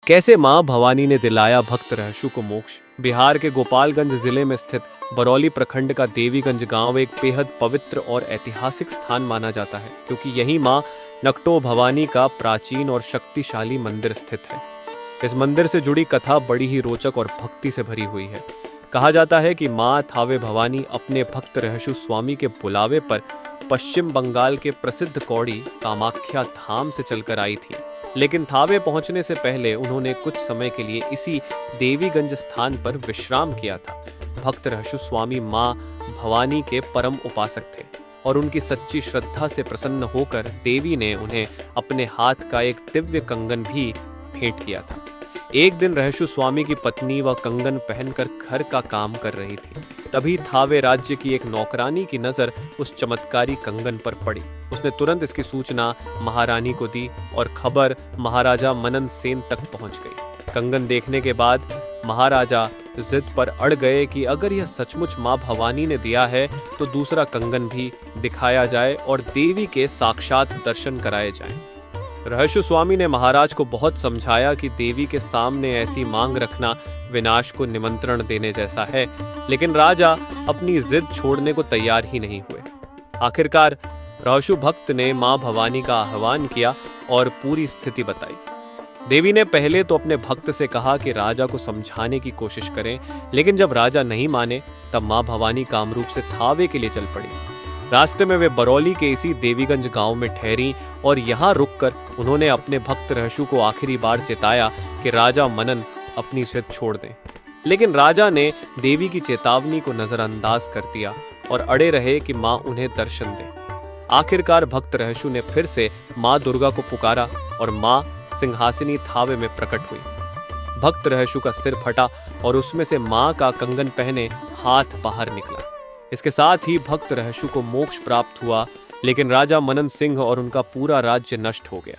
कैसे मां भवानी ने दिलाया भक्त रहशु को मोक्ष। बिहार के गोपालगंज जिले में स्थित बरौली प्रखंड का देवीगंज गांव एक बेहद पवित्र और ऐतिहासिक स्थान माना जाता है, क्योंकि यहीं मां नकटो भवानी का प्राचीन और शक्तिशाली मंदिर स्थित है। इस मंदिर से जुड़ी कथा बड़ी ही रोचक और भक्ति से भरी हुई है। कहा जाता है कि मां थावे भवानी अपने भक्त रहशु स्वामी के बुलावे पर पश्चिम बंगाल के प्रसिद्ध कौड़ी कामाख्या धाम से चलकर आई थी, लेकिन थावे पहुंचने से पहले उन्होंने कुछ समय के लिए इसी देवीगंज स्थान पर विश्राम किया था। भक्त रहशु स्वामी मां भवानी के परम उपासक थे और उनकी सच्ची श्रद्धा से प्रसन्न होकर देवी ने उन्हें अपने हाथ का एक दिव्य कंगन भी भेंट किया था। एक दिन रहशु स्वामी की पत्नी वह कंगन पहनकर घर का काम कर रही थी। तभी थावे राज्य की एक नौकरानी की नजर उस चमत्कारी कंगन पर पड़ी। उसने तुरंत इसकी सूचना महारानी को दी और खबर महाराजा मनन सेन तक पहुंच गई। कंगन देखने के बाद महाराजा जिद पर अड़ गए कि अगर यह सचमुच मां भवानी ने दिया है तो दूसरा कंगन भी दिखाया जाए और देवी के साक्षात दर्शन कराए जाएं। रहशु स्वामी ने महाराज को बहुत समझाया कि देवी के सामने ऐसी मांग रखना विनाश को निमंत्रण देने जैसा है, लेकिन राजा अपनी जिद छोड़ने को तैयार ही नहीं हुए। आखिरकार रहशु भक्त ने मां भवानी का आह्वान किया और पूरी स्थिति बताई। देवी ने पहले तो अपने भक्त से कहा कि राजा को समझाने की कोशिश करें, लेकिन जब राजा नहीं माने तब मां भवानी कामरूप से थावे के लिए चल पड़ी। रास्ते में वे बरौली के इसी देवीगंज गांव में ठहरी और यहाँ रुककर उन्होंने अपने भक्त रहशु को आखिरी बार चेताया कि राजा मनन अपनी जिद छोड़ दें, लेकिन राजा ने देवी की चेतावनी को नजरअंदाज कर दिया और अड़े रहे कि मां उन्हें दर्शन दे। आखिरकार भक्त रहशु ने फिर से मां दुर्गा को पुकारा और मां सिंहासनी थावे में प्रकट हुई। भक्त रहशु का सिर फटा और उसमें से मां का कंगन पहने हाथ बाहर निकला। इसके साथ ही भक्त रहशु को मोक्ष प्राप्त हुआ, लेकिन राजा मनन सिंह और उनका पूरा राज्य नष्ट हो गया।